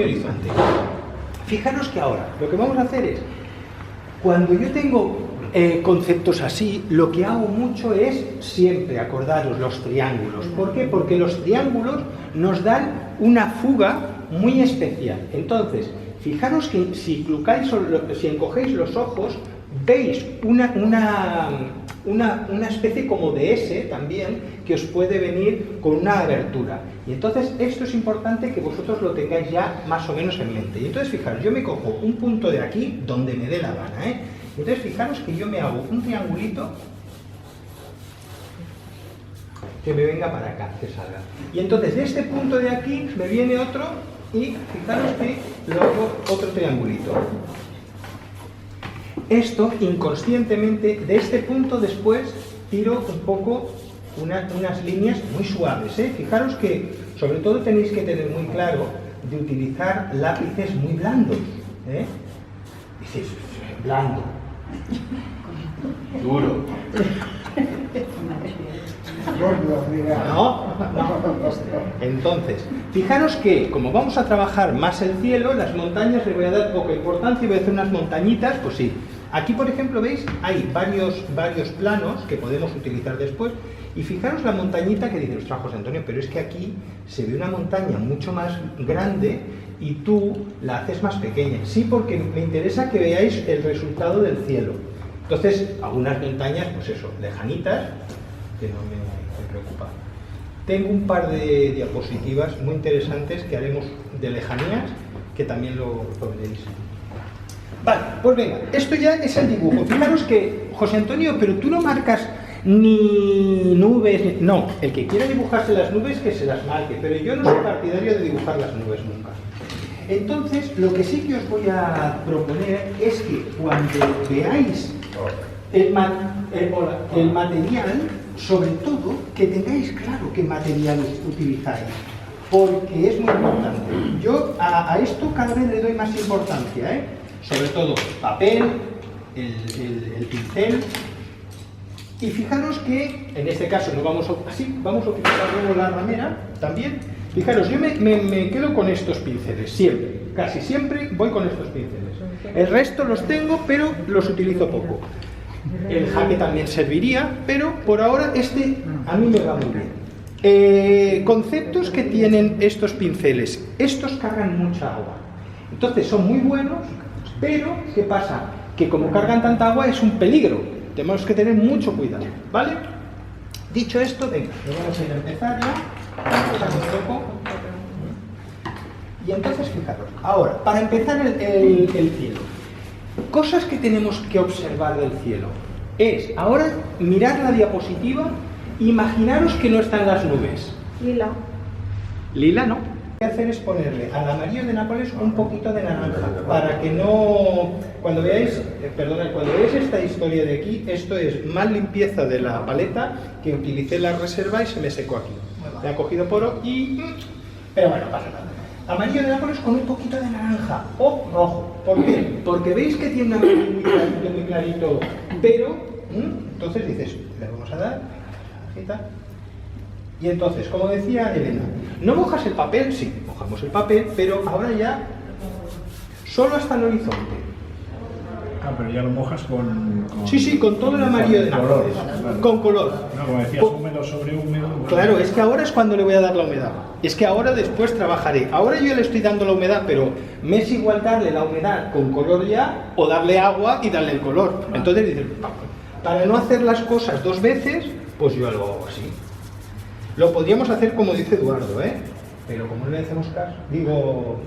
mi horizonte. Fijaros que ahora lo que vamos a hacer es, cuando yo tengo conceptos así, lo que hago mucho es siempre acordaros los triángulos. ¿Por qué? Porque los triángulos nos dan una fuga muy especial. Entonces, fijaros que si encogéis los ojos, veis una especie como de S también que os puede venir con una abertura. Y entonces esto es importante que vosotros lo tengáis ya más o menos en mente. Y entonces fijaros, yo me cojo un punto de aquí donde me dé la gana, ¿eh? Entonces fijaros que yo me hago un triangulito que me venga para acá, que salga. Y entonces de este punto de aquí me viene otro y fijaros que lo hago otro triangulito. Esto inconscientemente, de este punto después tiro un poco unas líneas muy suaves, ¿eh? Fijaros que sobre todo tenéis que tener muy claro de utilizar lápices muy blandos, ¿eh? Dices, blando, duro. No. Entonces, fijaros que como vamos a trabajar más el cielo, las montañas le voy a dar poca importancia y voy a hacer unas montañitas, pues sí. Aquí, por ejemplo, veis, hay varios planos que podemos utilizar después. Y fijaros la montañita que dice, ostras, José Antonio, pero es que aquí se ve una montaña mucho más grande y tú la haces más pequeña. Sí, porque me interesa que veáis el resultado del cielo. Entonces, algunas montañas, pues eso, lejanitas, que no me preocupa. Tengo un par de diapositivas muy interesantes que haremos de lejanías, que también lo veréis. Vale, pues venga, esto ya es el dibujo. Fijaros que, José Antonio, pero tú no marcas ni nubes, no, el que quiera dibujarse las nubes que se las marque, pero yo no soy partidario de dibujar las nubes nunca. Entonces, lo que sí que os voy a proponer es que cuando veáis el material, sobre todo, que tengáis claro qué material utilizáis, porque es muy importante. Yo a esto cada vez le doy más importancia, ¿eh? Sobre todo papel, el pincel. Y fijaros que, en este caso, no vamos a utilizar luego la ramera también. Fijaros, yo me quedo con estos pinceles, siempre, casi siempre voy con estos pinceles. El resto los tengo, pero los utilizo poco. El jaque también serviría, pero por ahora este a mí me va muy bien. Conceptos que tienen estos pinceles. Estos cargan mucha agua. Entonces son muy buenos, pero ¿qué pasa? Que como cargan tanta agua es un peligro. Tenemos que tener mucho cuidado, ¿vale? Dicho esto, venga, vamos a empezar ya. Y entonces, fijaros, ahora, para empezar el cielo, cosas que tenemos que observar del cielo es, ahora, mirar la diapositiva, imaginaros que no están las nubes. Lila. Lila no. Lo que hacer es ponerle al amarillo de Nápoles un poquito de naranja, para que no... Cuando veáis esta historia de aquí, esto es más limpieza de la paleta, que utilicé la reserva y se me secó aquí. Le ha cogido poro y... Pero bueno, no pasa nada. Amarillo de Nápoles con un poquito de naranja o rojo. ¿Por qué? Porque veis que tiene un amarillo muy clarito, pero... Entonces dices, le vamos a dar... Y entonces, como decía Elena, no mojas el papel, sí, mojamos el papel, pero ahora ya solo hasta el horizonte. Ah, pero ya lo mojas con Sí, con todo el amarillo de Nápoles, con color. No, como decías, húmedo sobre húmedo. Bueno. Claro, es que ahora es cuando le voy a dar la humedad. Es que ahora después trabajaré. Ahora yo le estoy dando la humedad, pero me es igual darle la humedad con color ya o darle agua y darle el color. Entonces dices, para no hacer las cosas dos veces, pues yo lo hago así. Lo podríamos hacer como dice Eduardo, ¿eh? Pero como no le hacemos caso, digo...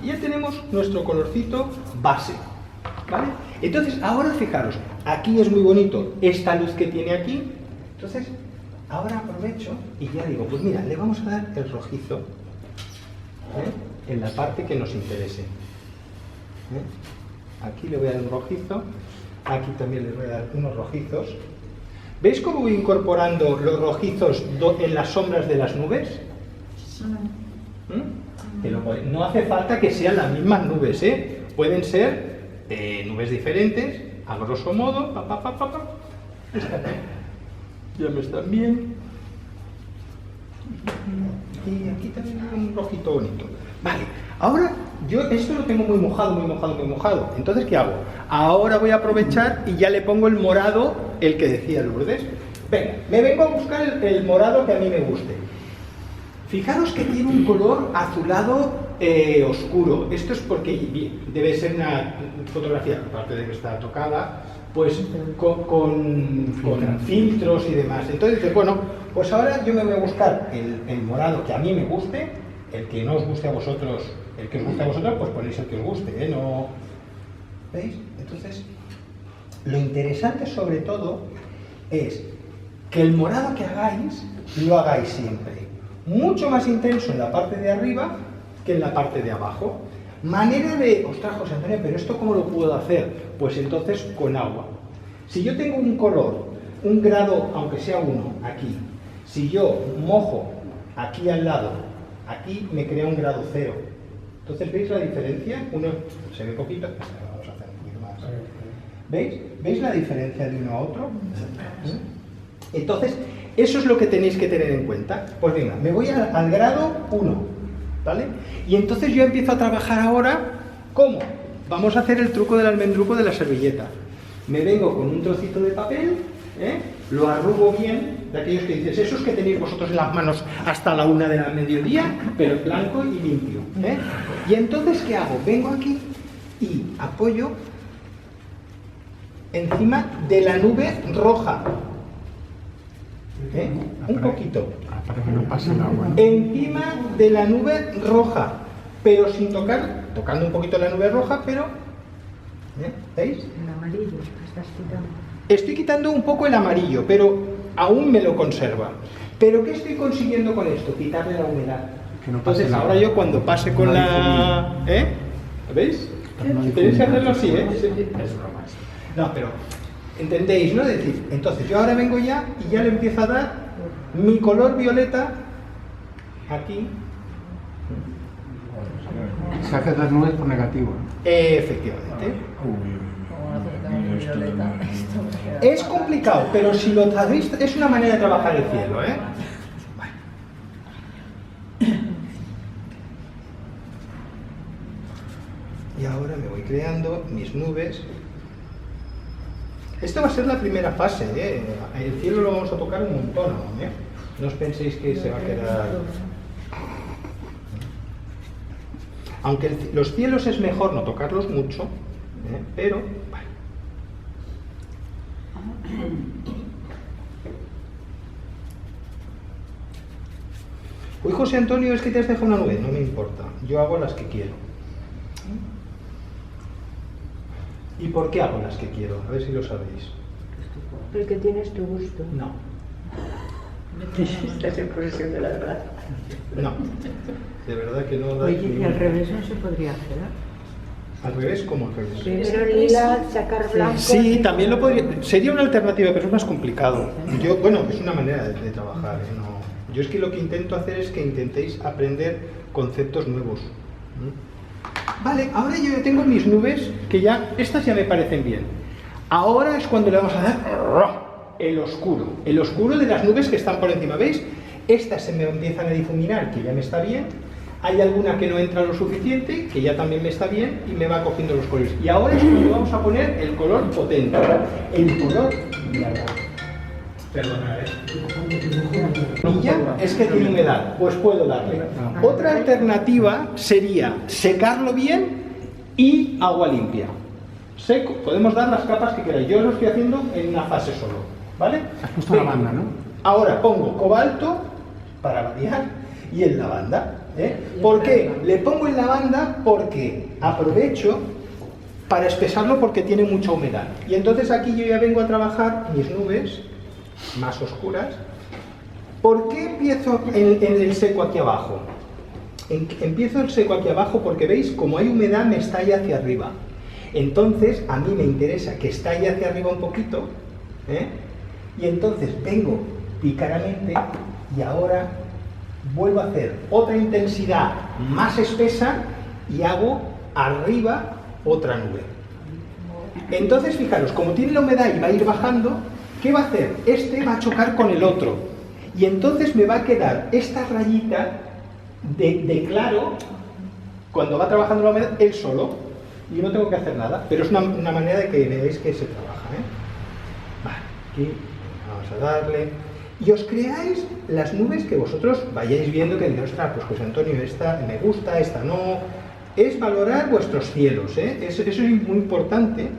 Ya tenemos nuestro colorcito base, ¿vale? Entonces, ahora fijaros, aquí es muy bonito esta luz que tiene aquí, entonces... Ahora aprovecho y ya digo, pues mira, le vamos a dar el rojizo, ¿eh? En la parte que nos interese. Aquí le voy a dar un rojizo, aquí también le voy a dar unos rojizos. ¿Veis cómo voy incorporando los rojizos en las sombras de las nubes? No hace falta que sean las mismas nubes, ¿eh? Pueden ser nubes diferentes, a grosso modo. Ya me están bien. Y aquí también hay un rojito bonito. Vale, ahora yo esto lo tengo muy mojado, muy mojado, muy mojado. Entonces, ¿qué hago? Ahora voy a aprovechar y ya le pongo el morado, el que decía Lourdes. Venga, me vengo a buscar el morado que a mí me guste. Fijaros que tiene un color azulado oscuro. Esto es porque debe ser una fotografía, aparte de que está tocada, pues con filtros y demás. Entonces, bueno, pues ahora yo me voy a buscar el morado que a mí me guste, el que no os guste a vosotros, el que os guste a vosotros, pues ponéis el que os guste, ¿eh? No... ¿Veis? Entonces, lo interesante sobre todo es que el morado que hagáis, lo hagáis siempre mucho más intenso en la parte de arriba que en la parte de abajo. Manera de, ostras, José Antonio, pero ¿esto cómo lo puedo hacer? Pues entonces con agua. Si yo tengo un color, un grado, aunque sea 1, aquí, si yo mojo aquí al lado, aquí me crea un grado 0. Entonces, ¿veis la diferencia? Uno se ve poquito, vamos a hacer un poquito más. ¿Veis? ¿Veis la diferencia de uno a otro? Entonces, eso es lo que tenéis que tener en cuenta. Pues venga, me voy al grado 1, ¿vale? Y entonces yo empiezo a trabajar ahora, ¿cómo? Vamos a hacer el truco del almendruco de la servilleta. Me vengo con un trocito de papel, lo arrugo bien, de aquellos que dices, esos que tenéis vosotros en las manos hasta la 1 del mediodía, pero blanco y limpio, Y entonces, ¿qué hago? Vengo aquí y apoyo encima de la nube roja. Un poquito. Para que no pase el agua, ¿no? Encima de la nube roja, pero sin tocar, tocando un poquito la nube roja, pero... ¿veis? El amarillo, estás quitando. Estoy quitando un poco el amarillo, pero aún me lo conserva. ¿Pero qué estoy consiguiendo con esto? Quitarle la humedad. Que no pase. Entonces ahora yo cuando pase con la... ¿Veis? Tenéis que hacerlo así, No, pero... ¿Entendéis, no? Es decir, entonces yo ahora vengo ya y ya le empiezo a dar mi color violeta aquí. Se hacen las nubes por negativo, ¿no? Efectivamente. Es complicado, pero si lo hacéis, es una manera de trabajar el cielo, ¿eh? Y ahora me voy creando mis nubes. Esto va a ser la primera fase, ¿eh? El cielo lo vamos a tocar un montón, ¿eh? No os penséis que se va a quedar... Aunque los cielos es mejor no tocarlos mucho, pero... Vale. Uy, José Antonio, es que te has dejado una nube. No me importa, yo hago las que quiero. ¿Y por qué hago las que quiero? A ver si lo sabéis. Porque tienes tu gusto. No. Estás en posesión de la verdad. No. De verdad que no. Oye, y al revés no se podría hacer. ¿Al revés? ¿Cómo al revés? Primero lila, sacar blanco. Sí, también lo podría. Sería una alternativa, pero es más complicado. Bueno, es una manera de trabajar. No. Yo es que lo que intento hacer es que intentéis aprender conceptos nuevos. Vale, ahora yo tengo mis nubes, que ya, estas ya me parecen bien. Ahora es cuando le vamos a dar el oscuro de las nubes que están por encima, ¿veis? Estas se me empiezan a difuminar, que ya me está bien. Hay alguna que no entra lo suficiente, que ya también me está bien, y me va cogiendo los colores. Y ahora es cuando vamos a poner el color potente, el color violeta. Perdonad, Y ya es que tiene humedad, pues puedo darle. Otra alternativa sería secarlo bien y agua limpia. Seco, podemos dar las capas que queráis. Yo lo estoy haciendo en una fase solo, ¿vale? Has puesto lavanda, ¿no? Ahora pongo cobalto para variar y el lavanda. ¿Por qué? Le pongo el lavanda porque aprovecho para espesarlo porque tiene mucha humedad. Y entonces aquí yo ya vengo a trabajar mis nubes más oscuras. ¿Por qué empiezo en el seco aquí abajo? Empiezo el seco aquí abajo porque veis, como hay humedad me estalla hacia arriba. Entonces a mí me interesa que estalle hacia arriba un poquito, y entonces vengo pícaramente y ahora vuelvo a hacer otra intensidad más espesa y hago arriba otra nube. Entonces, fijaros, como tiene la humedad y va a ir bajando, ¿qué va a hacer? Este va a chocar con el otro. Y entonces me va a quedar esta rayita de claro, cuando va trabajando la humedad, él solo. Y no tengo que hacer nada. Pero es una manera de que veáis que se trabaja, ¿eh? Vale, aquí vamos a darle. Y os creáis las nubes que vosotros vayáis viendo que digáis, ostras, pues José Antonio, esta me gusta, esta no. Es valorar vuestros cielos, ¿eh? Eso es muy importante,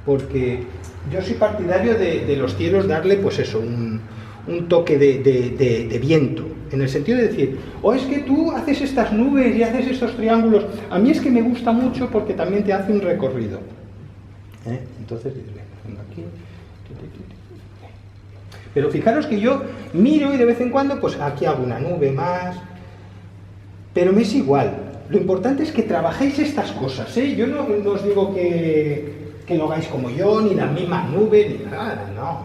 porque yo soy partidario de los cielos darle, pues eso, un toque de viento, en el sentido de decir, es que tú haces estas nubes y haces estos triángulos. A mí es que me gusta mucho porque también te hace un recorrido, ¿eh? Entonces, vengo aquí. Pero fijaros que yo miro y de vez en cuando, pues aquí hago una nube más, pero me es igual. Lo importante es que trabajéis estas cosas, ¿eh? Yo no os digo que lo hagáis como yo, ni las mismas nubes, ni nada, no,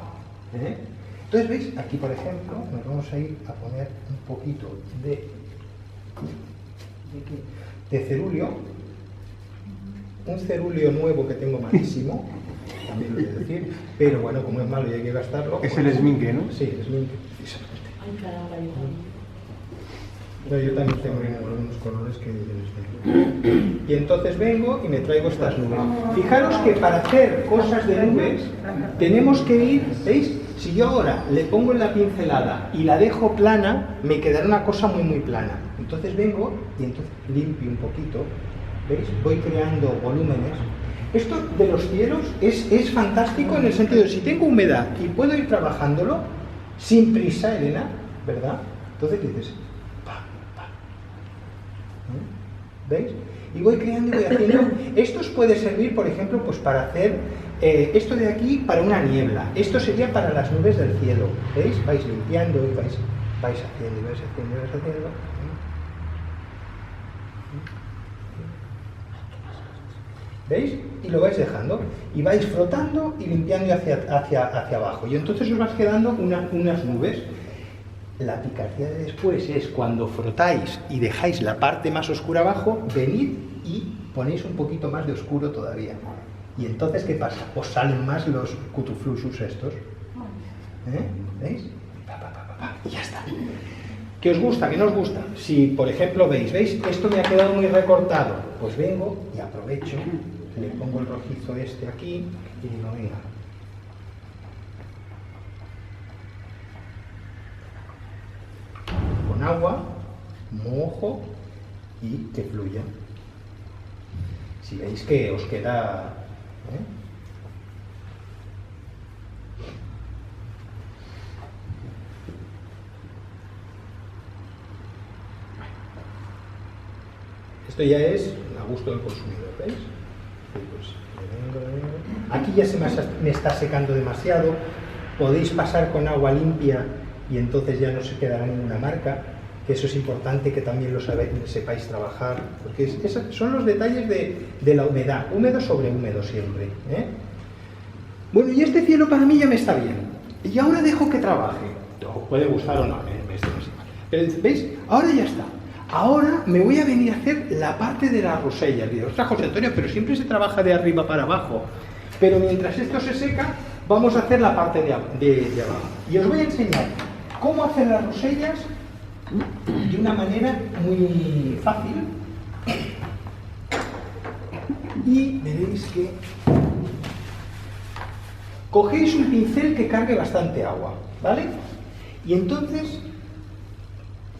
¿eh? Entonces, ¿veis? Aquí, por ejemplo, nos vamos a ir a poner un poquito de cerúleo, un cerúleo nuevo que tengo malísimo, también lo voy a decir, pero bueno, como es malo y hay que gastarlo. Es pues, el esminque, ¿no? Sí, el esminque, exactamente. Pero yo también tengo algunos colores que les tengo. Y entonces vengo y me traigo estas nubes. Fijaros que para hacer cosas de nubes tenemos que ir, ¿veis? Si yo ahora le pongo en la pincelada y la dejo plana, me quedará una cosa muy plana. Entonces vengo y entonces limpio un poquito, ¿veis? Voy creando volúmenes. Esto de los cielos es fantástico en el sentido de si tengo humedad y puedo ir trabajándolo sin prisa, Elena, ¿verdad? Entonces dices, ¿veis? Y voy creando y voy haciendo. Esto os puede servir, por ejemplo, pues para hacer esto de aquí para una niebla. Esto sería para las nubes del cielo. ¿Veis? Vais limpiando y vais haciendo y vais haciendo y vais haciendo. ¿Veis? Y lo vais dejando. Y vais frotando y limpiando hacia abajo. Y entonces os vas quedando unas nubes. La picardía de después es cuando frotáis y dejáis la parte más oscura abajo, venid y ponéis un poquito más de oscuro todavía. Y entonces, ¿qué pasa? Os salen más los cutuflusus estos. ¿Veis? Y ya está. ¿Qué os gusta? ¿Qué no os gusta? Si, por ejemplo, ¿veis? Esto me ha quedado muy recortado. Pues vengo y aprovecho, le pongo el rojizo este aquí y digo, venga. Con agua, mojo y que fluya. Si veis que os queda... Esto ya es a gusto del consumidor, ¿veis? Pues, aquí ya me está secando demasiado. Podéis pasar con agua limpia y entonces ya no se quedará ninguna marca, que eso es importante que también lo sepáis trabajar, porque esos son los detalles de la humedad, húmedo sobre húmedo siempre, ¿eh? Bueno, y este cielo para mí ya me está bien, y ahora dejo que trabaje. Os puede gustar o no, pero ¿veis? Ahora ya está. Ahora me voy a venir a hacer la parte de las rosellas. Digo, ostras, José Antonio, pero siempre se trabaja de arriba para abajo. Pero mientras esto se seca, vamos a hacer la parte de abajo. Y os voy a enseñar cómo hacer las rosellas de una manera muy fácil. Y veréis que cogéis un pincel que cargue bastante agua, ¿vale? Y entonces,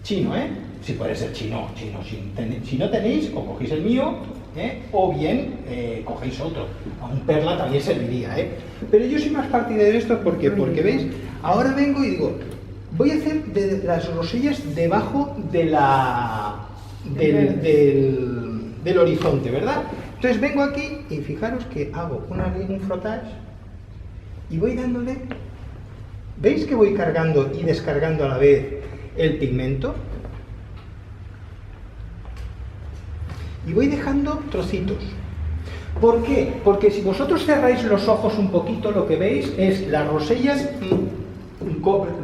chino, si puede ser chino. Si no tenéis, o cogéis el mío, o bien cogéis otro. Un perla también serviría, Pero yo soy más partidario de esto porque veis, ahora vengo y digo, voy a hacer las rosellas debajo del horizonte, ¿verdad? Entonces vengo aquí y fijaros que hago un frottage y voy dándole. ¿Veis que voy cargando y descargando a la vez el pigmento? Y voy dejando trocitos. ¿Por qué? Porque si vosotros cerráis los ojos un poquito, lo que veis es las rosellas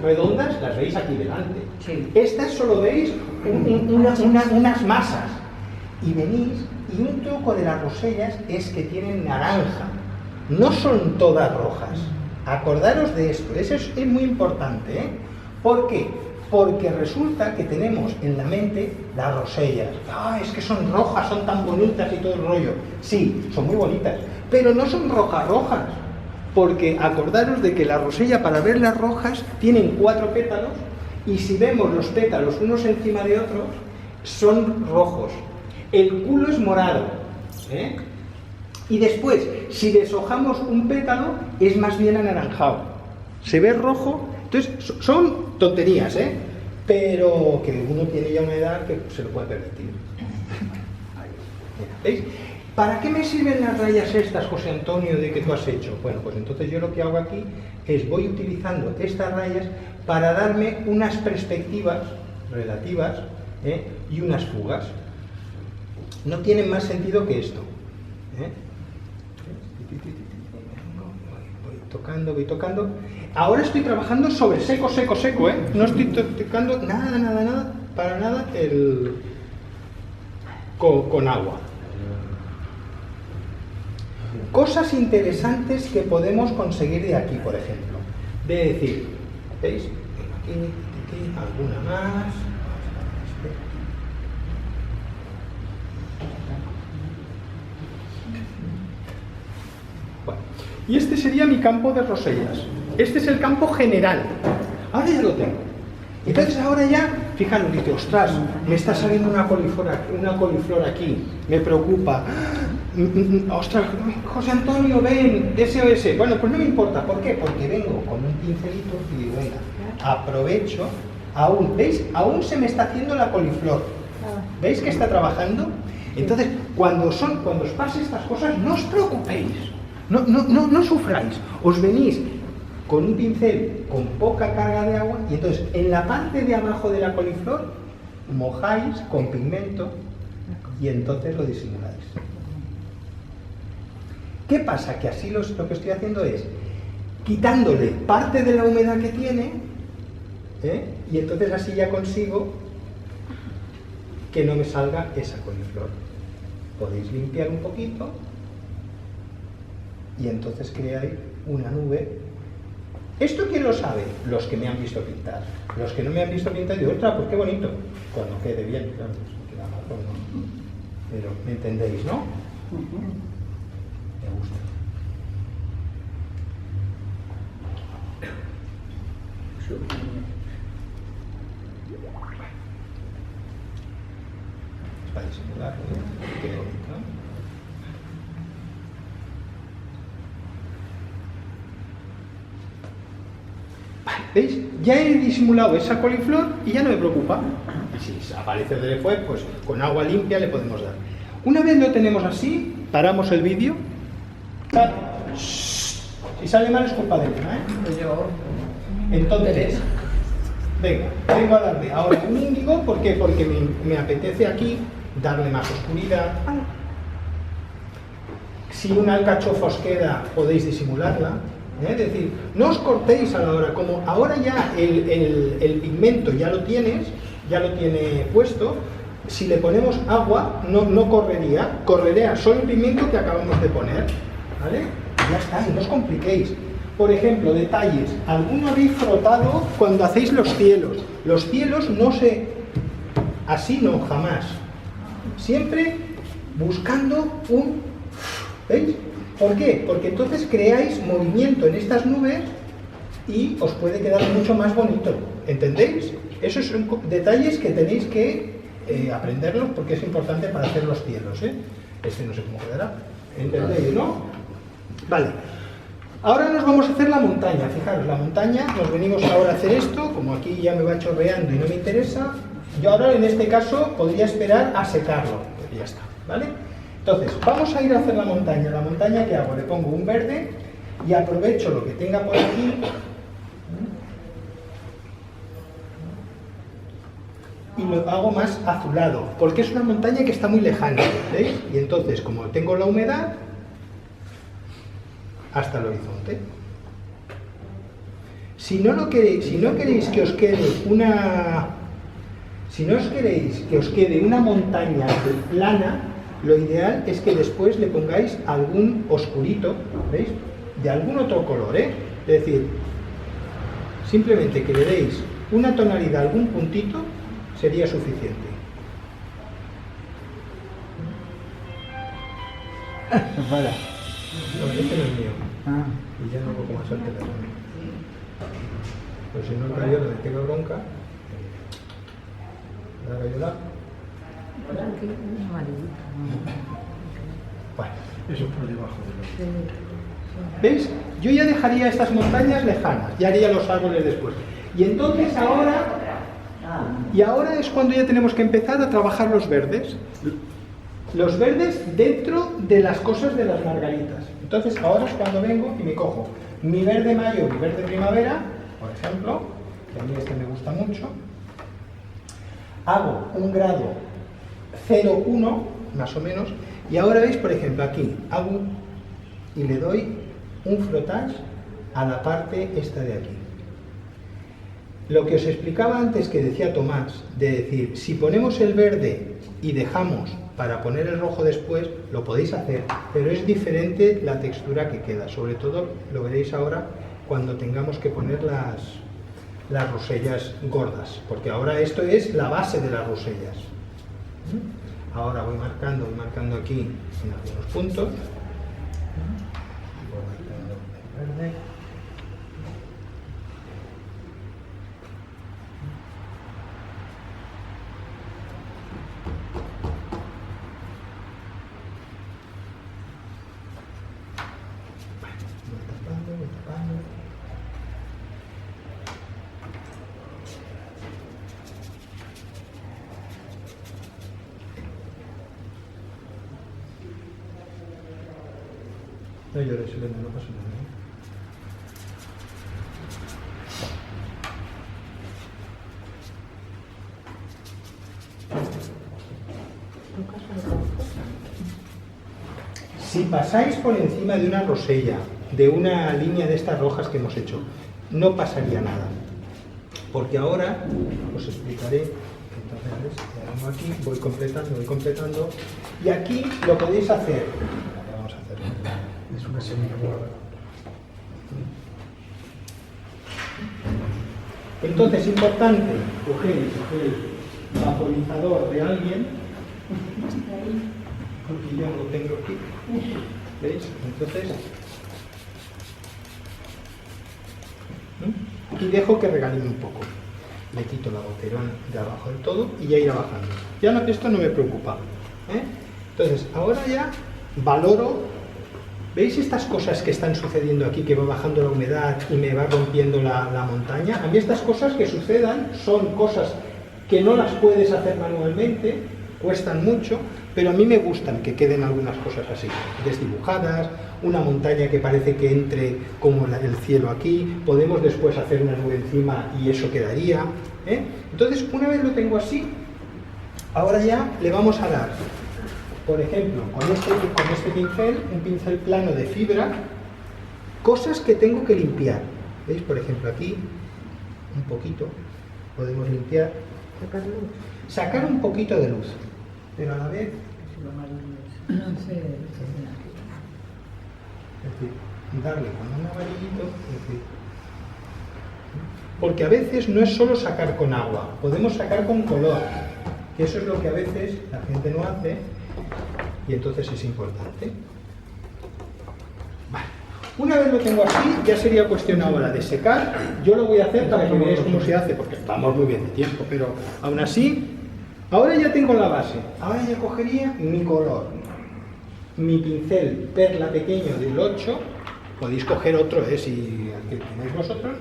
redondas las veis aquí delante. Sí. Estas solo veis unas masas. Y venís, y un truco de las rosellas es que tienen naranja. No son todas rojas. Acordaros de esto, eso es muy importante, ¿eh? ¿Por qué? Porque resulta que tenemos en la mente las rosellas. ¡Ah, es que son rojas, son tan bonitas y todo el rollo! Sí, son muy bonitas, pero no son rojas rojas. Porque acordaros de que la rosella, para verlas rojas, tienen 4 pétalos, y si vemos los pétalos unos encima de otros, son rojos. El culo es morado, ¿eh? Y después, si deshojamos un pétalo, es más bien anaranjado. Se ve rojo. Entonces, son tonterías, ¿eh? Pero que uno tiene ya una edad que se lo puede permitir. ¿Veis? ¿Para qué me sirven las rayas estas, José Antonio, de que tú has hecho? Bueno, pues entonces yo lo que hago aquí es voy utilizando estas rayas para darme unas perspectivas relativas, ¿eh? Y unas fugas. No tienen más sentido que esto, ¿eh? Voy tocando. Ahora estoy trabajando sobre seco, ¿eh? No estoy tocando nada, para nada con agua. Cosas interesantes que podemos conseguir de aquí, por ejemplo. De decir, ¿veis? Aquí, alguna más. Bueno, y este sería mi campo de rosellas. Este es el campo general. Ahora ya lo tengo. Entonces ahora ya, fijaros, dice, ostras, me está saliendo una coliflor aquí, me preocupa. Ostras, José Antonio, ven, SOS. Bueno, pues no me importa. ¿Por qué? Porque vengo con un pincelito y digo, venga, aprovecho. ¿Veis? Aún se me está haciendo la coliflor. ¿Veis que está trabajando? Entonces, cuando os pase estas cosas, no os preocupéis. No sufráis. Os venís con un pincel con poca carga de agua y entonces en la parte de abajo de la coliflor mojáis con pigmento y entonces lo disimuláis. ¿Qué pasa? Que así lo que estoy haciendo es quitándole parte de la humedad que tiene, ¿eh? Y entonces así ya consigo que no me salga esa coliflor. Podéis limpiar un poquito y entonces creáis una nube. ¿Esto quién lo sabe? Los que me han visto pintar. Los que no me han visto pintar, digo, ostras, pues qué bonito. Cuando quede bien, claro, si queda mal, pues no. Pero me entendéis, ¿no? Me gusta. Para disimularlo, ¿eh? Qué bonito, ¿no? ¿Veis? Ya he disimulado esa coliflor y ya no me preocupa. Y si aparece después, pues con agua limpia le podemos dar. Una vez lo tenemos así, paramos el vídeo. Si sale mal es culpa de una, ¿eh? Entonces, venga, vengo a darle ahora un índigo. ¿Por qué? Porque me apetece aquí darle más oscuridad. Si una alcachofa os queda, podéis disimularla. Es decir, no os cortéis a la hora, como ahora ya el pigmento ya lo tiene puesto, si le ponemos agua no correría solo el pigmento que acabamos de poner, ¿vale? Ya está, y no os compliquéis. Por ejemplo, detalles, ¿alguno habéis frotado cuando hacéis los cielos? Los cielos así no, jamás. Siempre buscando ¿veis? ¿Por qué? Porque entonces creáis movimiento en estas nubes y os puede quedar mucho más bonito. ¿Entendéis? Esos son detalles que tenéis que aprenderlos porque es importante para hacer los cielos, ¿eh? No sé cómo quedará. ¿Entendéis, no? Vale. Ahora nos vamos a hacer la montaña. Fijaros, la montaña, nos venimos ahora a hacer esto. Como aquí ya me va chorreando y no me interesa, yo ahora en este caso podría esperar a secarlo. Pues ya está, ¿vale? Entonces, vamos a ir a hacer la montaña. ¿La montaña qué hago? Le pongo un verde y aprovecho lo que tenga por aquí y lo hago más azulado, porque es una montaña que está muy lejana, ¿veis? Y entonces, como tengo la humedad, hasta el horizonte. Si no queréis que os quede una... Si no os queréis que os quede una montaña plana, lo ideal es que después le pongáis algún oscurito, ¿veis? De algún otro color, ¿eh? Es decir, simplemente que le deis una tonalidad, algún puntito, sería suficiente. Vaya. No, este no es mío. Ah. Y ya no puedo más suerte la zona. Pues si no el rayo le tengo bronca. ¿La ayuda? Bueno. Eso por debajo de los... ¿Veis? Yo ya dejaría estas montañas lejanas, ya haría los árboles después. Y entonces ahora es cuando ya tenemos que empezar a trabajar los verdes. Los verdes dentro de las cosas de las margaritas. Entonces ahora es cuando vengo y me cojo mi verde mayo, mi verde primavera, por ejemplo, que a mí este me gusta mucho. Hago un grado 0,1 más o menos, y ahora veis, por ejemplo, aquí hago y le doy un frottage a la parte esta de aquí. Lo que os explicaba antes, que decía Tomás, de decir, si ponemos el verde y dejamos para poner el rojo después, lo podéis hacer, pero es diferente la textura que queda. Sobre todo lo veréis ahora cuando tengamos que poner las rosellas gordas, porque ahora esto es la base de las rosellas. Ahora voy marcando aquí en algunos puntos. Voy marcando el verde. Voy tapando. No llores, Elena, no pasa nada. Si pasáis por encima de una rosella, de una línea de estas rojas que hemos hecho, no pasaría nada. Porque ahora os explicaré. Entonces, vengo aquí, voy completando. Y aquí lo podéis hacer. Vamos a hacerlo. Es una semibola. Entonces, importante, cogéis el vaporizador de alguien, porque yo lo tengo aquí, ¿veis? Entonces, y dejo que regale un poco. Le quito la goterón de abajo del todo y ya irá bajando. Ya no, esto no me preocupa, ¿eh? Entonces, ahora ya valoro. ¿Veis estas cosas que están sucediendo aquí, que va bajando la humedad y me va rompiendo la montaña? A mí estas cosas que sucedan son cosas que no las puedes hacer manualmente, cuestan mucho, pero a mí me gustan que queden algunas cosas así, desdibujadas, una montaña que parece que entre como el cielo aquí, podemos después hacer una nube encima y eso quedaría, ¿eh? Entonces, una vez lo tengo así, ahora ya le vamos a dar, por ejemplo, con este pincel, un pincel plano de fibra, cosas que tengo que limpiar. ¿Veis? Por ejemplo, aquí, un poquito, podemos limpiar. Sacar un poquito de luz, pero a la vez... Es decir, darle con un amarillito, es decir, porque a veces no es solo sacar con agua, podemos sacar con color, que eso es lo que a veces la gente no hace. Y entonces es importante. Vale. Una vez lo tengo así, ya sería cuestión ahora de secar. Yo lo voy a hacer para que veáis cómo se hace, porque vamos muy bien de tiempo, pero aún así, ahora ya tengo la base. Ahora ya cogería mi color, mi pincel perla pequeño del 8, podéis coger otro, si el que tenéis vosotros,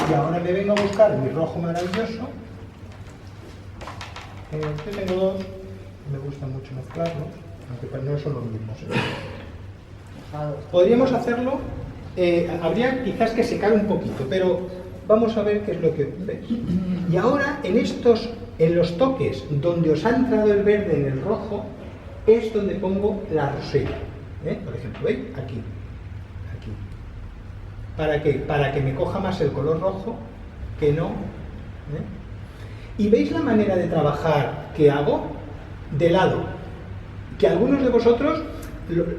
y ahora me vengo a buscar mi rojo maravilloso. Yo tengo dos. Me gusta mucho mezclarlos, aunque no son los mismos. Podríamos hacerlo, habría quizás que secar un poquito, pero vamos a ver qué es lo que veis. Y ahora en los toques donde os ha entrado el verde en el rojo, es donde pongo la rosella. Por ejemplo, ¿veis? Aquí. ¿Para qué? Para que me coja más el color rojo que no. ¿Y veis la manera de trabajar que hago? De lado. Que algunos de vosotros,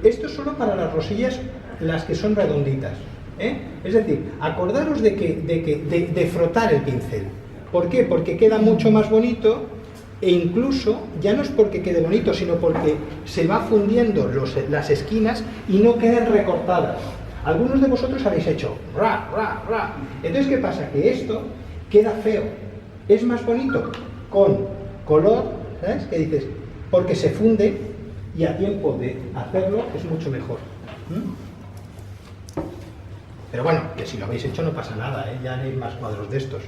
esto es solo para las rosillas, las que son redonditas. Es decir, acordaros de frotar el pincel. ¿Por qué? Porque queda mucho más bonito e incluso, ya no es porque quede bonito, sino porque se va fundiendo las esquinas y no quedan recortadas. Algunos de vosotros habéis hecho ra, ra, ra. Entonces, ¿qué pasa? Que esto queda feo. Es más bonito con color, ¿sabes? ¿Qué dices? Porque se funde y a tiempo de hacerlo es mucho mejor. Pero bueno, que si lo habéis hecho no pasa nada, ¿eh? Ya haréis más cuadros de estos.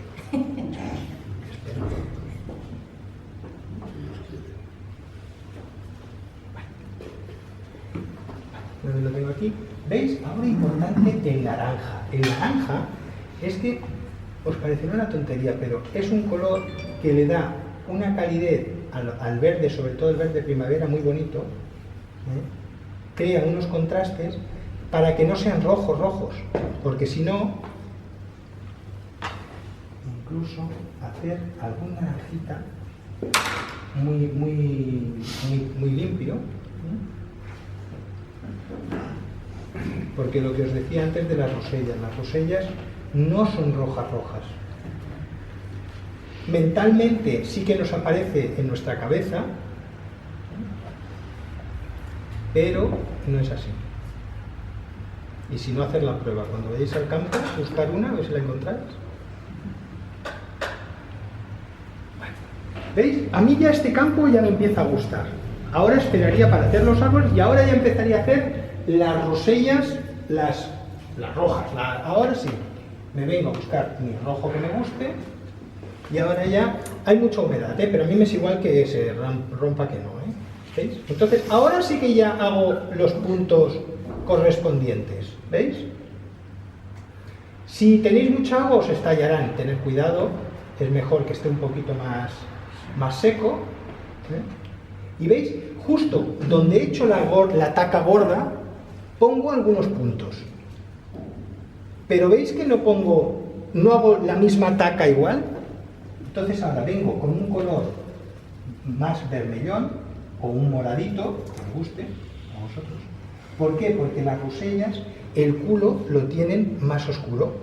Lo tengo aquí. ¿Veis? Ahora importante el naranja. El naranja es que os parecerá una tontería, pero es un color que le da una calidez al verde, sobre todo el verde primavera, muy bonito. Crea unos contrastes para que no sean rojos, porque si no, incluso hacer alguna naranjita muy limpio. Porque lo que os decía antes de las rosellas no son rojas. Mentalmente sí que nos aparece en nuestra cabeza, pero no es así. Y si no, hacer la prueba. Cuando vayáis al campo, buscar una, a ver si la encontráis. ¿Veis? A mí ya este campo ya me empieza a gustar. Ahora esperaría para hacer los árboles y ahora ya empezaría a hacer las rosellas, las rojas. Ahora sí, me vengo a buscar mi rojo que me guste y ahora ya hay mucha humedad, pero a mí me es igual que se rompa que no. ¿Veis? Entonces, ahora sí que ya hago los puntos correspondientes. ¿Veis? Si tenéis mucha agua os estallarán, tened cuidado, es mejor que esté un poquito más seco. Y veis, justo donde he hecho la taca gorda, pongo algunos puntos. Pero veis que no hago la misma taca igual. Entonces ahora vengo con un color más vermellón o un moradito, que me guste a vosotros. ¿Por qué? Porque las rosellas, el culo lo tienen más oscuro.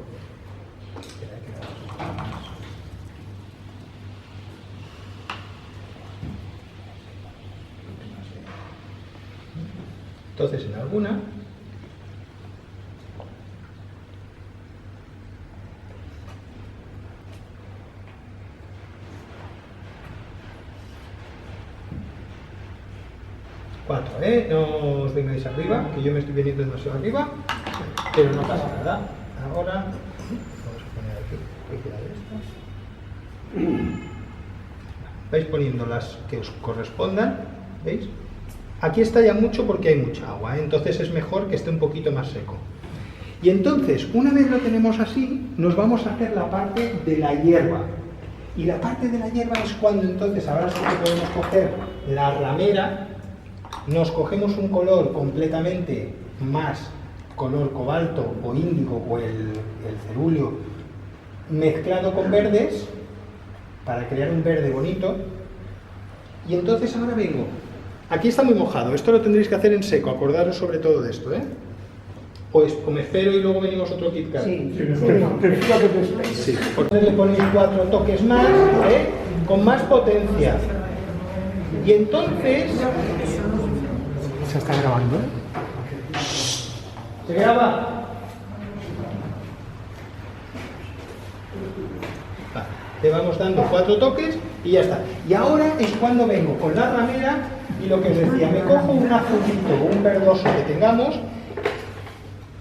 Entonces en alguna cuatro, no os vengáis arriba, que yo me estoy viniendo demasiado arriba, pero no pasa nada. Ahora vamos a poner aquí cualquiera de estas. Vais poniendo las que os correspondan, ¿veis? Aquí está ya mucho porque hay mucha agua, entonces es mejor que esté un poquito más seco. Y entonces, una vez lo tenemos así, nos vamos a hacer la parte de la hierba. Y la parte de la hierba es cuando entonces, ahora sí que podemos coger la ramera, nos cogemos un color completamente más color cobalto o índigo o el cerúleo mezclado con verdes para crear un verde bonito. Y entonces ahora vengo. Aquí está muy mojado, esto lo tendréis que hacer en seco, acordaros sobre todo de esto, O me espero y luego venimos otro Kit Kat. Sí, Sí. Entonces le ponéis 4 toques más, con más potencia. Y entonces... ¿Se está grabando? ¿Se graba? Vale. Le vamos dando 4 toques y ya está. Y ahora es cuando vengo con la ramera y lo que os decía, me cojo un azulito o un verdoso que tengamos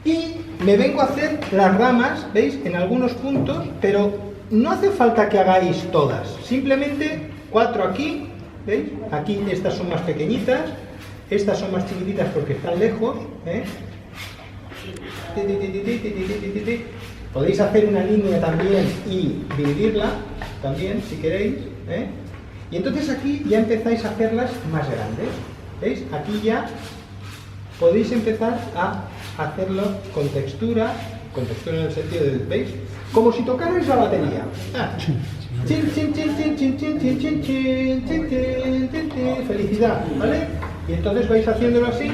y me vengo a hacer las ramas, ¿veis? En algunos puntos, pero no hace falta que hagáis todas, simplemente 4 aquí, ¿veis? Aquí estas son más pequeñitas, estas son más chiquititas porque están lejos, Podéis hacer una línea también y dividirla también si queréis, Y entonces aquí ya empezáis a hacerlas más grandes, ¿veis? Aquí ya podéis empezar a hacerlo con textura con textura en el sentido del, ¿veis? Como si tocarais la batería. Chin, chin, chin, chin, chin, chin, chin, chin, chin, chin, chin, chin, chin, felicidad, ¿vale? Y entonces vais haciéndolo así.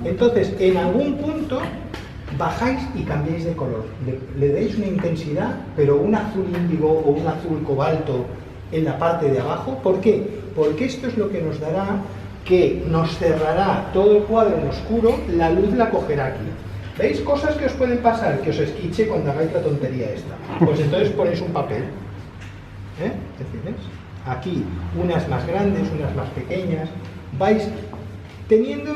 Entonces, en algún punto bajáis y cambiáis de color. Le dais una intensidad, pero un azul índigo o un azul cobalto en la parte de abajo. ¿Por qué? Porque esto es lo que nos dará, que nos cerrará todo el cuadro en oscuro, la luz la cogerá aquí. ¿Veis? Cosas que os pueden pasar, que os esquiche cuando hagáis la tontería esta. Pues entonces ponéis un papel. ¿Entiendes? Aquí unas más grandes, unas más pequeñas. Vais teniendo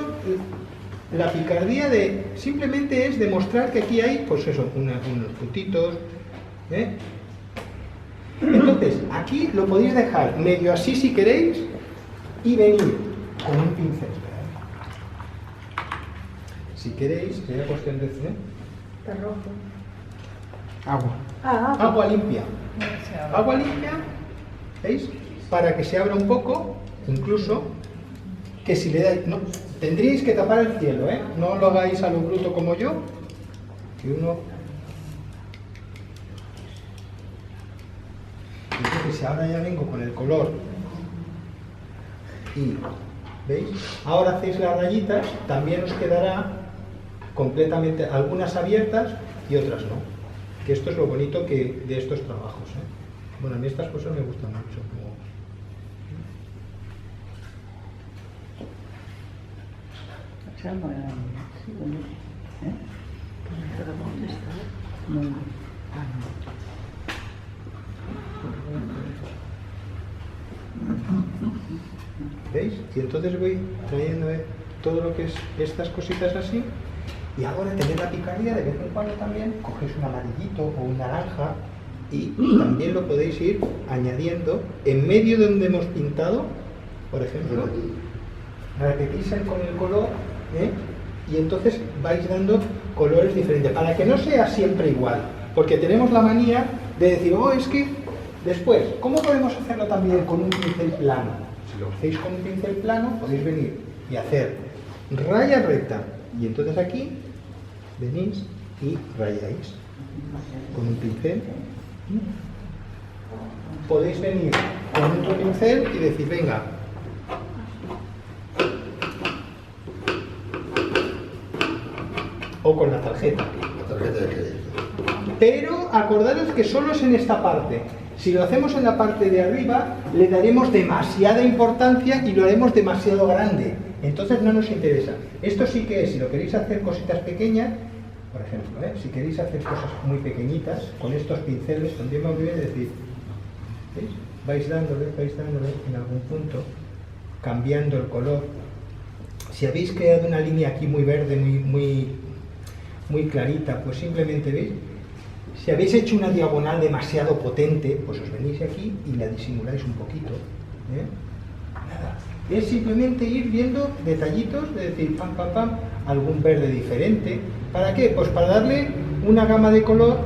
la picardía de, simplemente es demostrar que aquí hay, pues eso, unos puntitos. Entonces, aquí lo podéis dejar medio así si queréis y venir con un pincel. Si queréis, sería cuestión de... Está rojo. Agua. Agua limpia. Agua limpia, ¿veis? Para que se abra un poco, incluso, que si le dais... No, tendríais que tapar el cielo, ¿eh? No lo hagáis a lo bruto como yo. Que uno... Entonces ahora ya vengo con el color. Y, ¿veis? Ahora hacéis las rayitas, también os quedará completamente, algunas abiertas y otras no. Que esto es lo bonito que de estos trabajos, ¿eh? Bueno, a mí estas cosas me gustan mucho. ¿Veis? Y entonces voy trayendo todo lo que es estas cositas así. Y ahora tener la picardía, de vez en cuando también cogéis un amarillito o un naranja y también lo podéis ir añadiendo en medio de donde hemos pintado, por ejemplo, repetís con el color, y entonces vais dando colores diferentes, para que no sea siempre igual, porque tenemos la manía de decir, oh, es que después, ¿cómo podemos hacerlo también con un pincel plano? Si lo hacéis con un pincel plano, podéis venir y hacer raya recta, y entonces aquí venís y rayáis con un pincel. Podéis venir con otro pincel y decir, venga, o con la tarjeta. Pero acordaros que solo es en esta parte. Si lo hacemos en la parte de arriba, le daremos demasiada importancia y lo haremos demasiado grande. Entonces no nos interesa. Esto sí que es, si lo queréis hacer cositas pequeñas, por ejemplo, si queréis hacer cosas muy pequeñitas, con estos pinceles, también me olvidé de decir, ¿veis? Vais dándole en algún punto, cambiando el color. Si habéis creado una línea aquí muy verde, muy clarita, pues simplemente, ¿veis? Si habéis hecho una diagonal demasiado potente, pues os venís aquí y la disimuláis un poquito. Nada. Es simplemente ir viendo detallitos, de decir, pam, pam, pam, algún verde diferente. ¿Para qué? Pues para darle una gama de color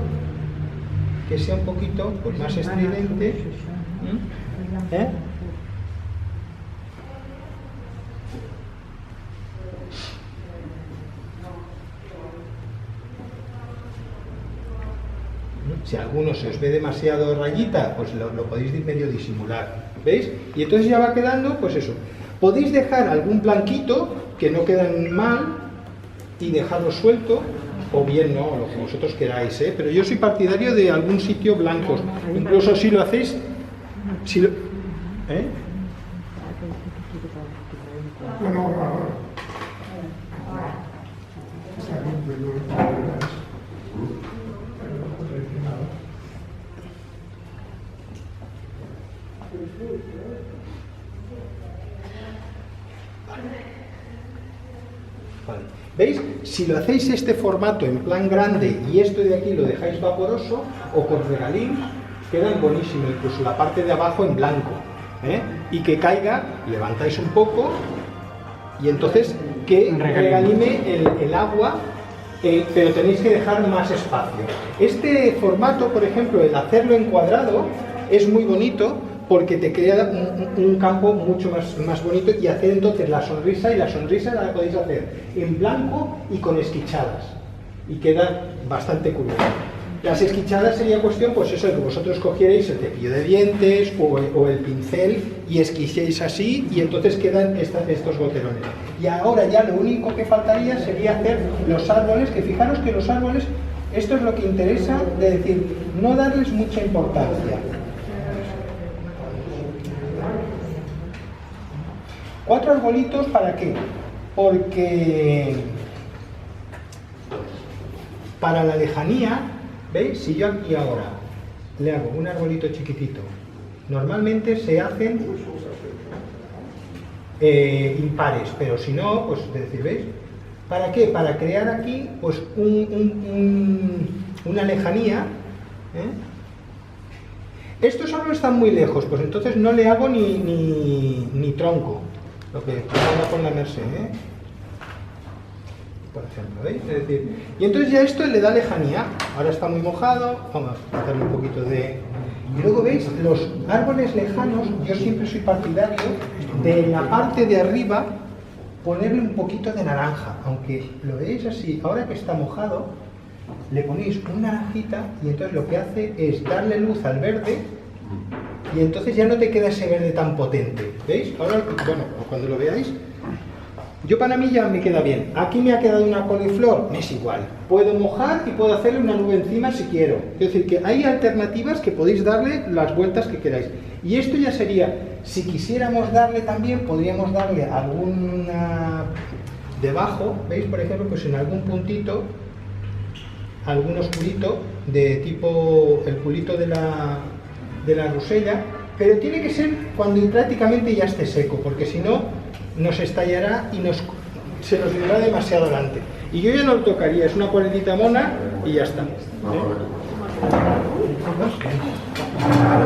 que sea un poquito pues, más estridente. Si a alguno se os ve demasiado rayita, pues lo podéis medio disimular, ¿veis? Y entonces ya va quedando, pues eso. Podéis dejar algún blanquito, que no quedan mal, y dejarlo suelto, o bien no, lo que vosotros queráis, ¿eh? Pero yo soy partidario de algún sitio blancos. Incluso si lo hacéis... Si lo, Vale. ¿Veis? Si lo hacéis este formato en plan grande y esto de aquí lo dejáis vaporoso o con regalín, quedan buenísimo, incluso la parte de abajo en blanco, y que caiga, levantáis un poco y entonces que regalime el agua, pero tenéis que dejar más espacio. Este formato, por ejemplo, el hacerlo en cuadrado es muy bonito porque te crea un campo mucho más bonito, y hacer entonces la sonrisa, y la sonrisa la podéis hacer en blanco y con esquichadas. y queda bastante curioso. Las esquichadas sería cuestión, pues eso, de que vosotros cogierais el cepillo de dientes o el pincel y esquicéis así y entonces quedan estos goterones. Y ahora ya lo único que faltaría sería hacer los árboles, que fijaros que los árboles, esto es lo que interesa, de decir, no darles mucha importancia. 4 arbolitos, ¿para qué? Porque para la lejanía, ¿veis? Si yo aquí ahora le hago un arbolito chiquitito, normalmente se hacen impares, pero si no, pues decir, ¿veis? ¿Para qué? Para crear aquí pues una lejanía. Estos árboles están muy lejos, pues entonces no le hago ni tronco, lo que hago con la Merced, por ejemplo, ¿veis? Es decir, y entonces ya esto le da lejanía. Ahora está muy mojado, vamos a hacerle un poquito de... Y luego veis, los árboles lejanos, yo siempre soy partidario de la parte de arriba ponerle un poquito de naranja, aunque lo veis así, ahora que está mojado, le ponéis una naranjita y entonces lo que hace es darle luz al verde y entonces ya no te queda ese verde tan potente, ¿veis? Ahora, bueno, cuando lo veáis, yo para mí ya me queda bien. Aquí me ha quedado una coliflor, me es igual. Puedo mojar y puedo hacerle una nube encima si quiero. Es decir, que hay alternativas que podéis darle las vueltas que queráis. Y esto ya sería, si quisiéramos darle también, podríamos darle alguna... Debajo, ¿veis? Por ejemplo, pues en algún puntito, algún oscurito, de tipo el culito de la rosella, pero tiene que ser cuando prácticamente ya esté seco, porque si no, nos estallará y se nos irá demasiado adelante. Y yo ya no lo tocaría, es una cuerdita mona y ya está.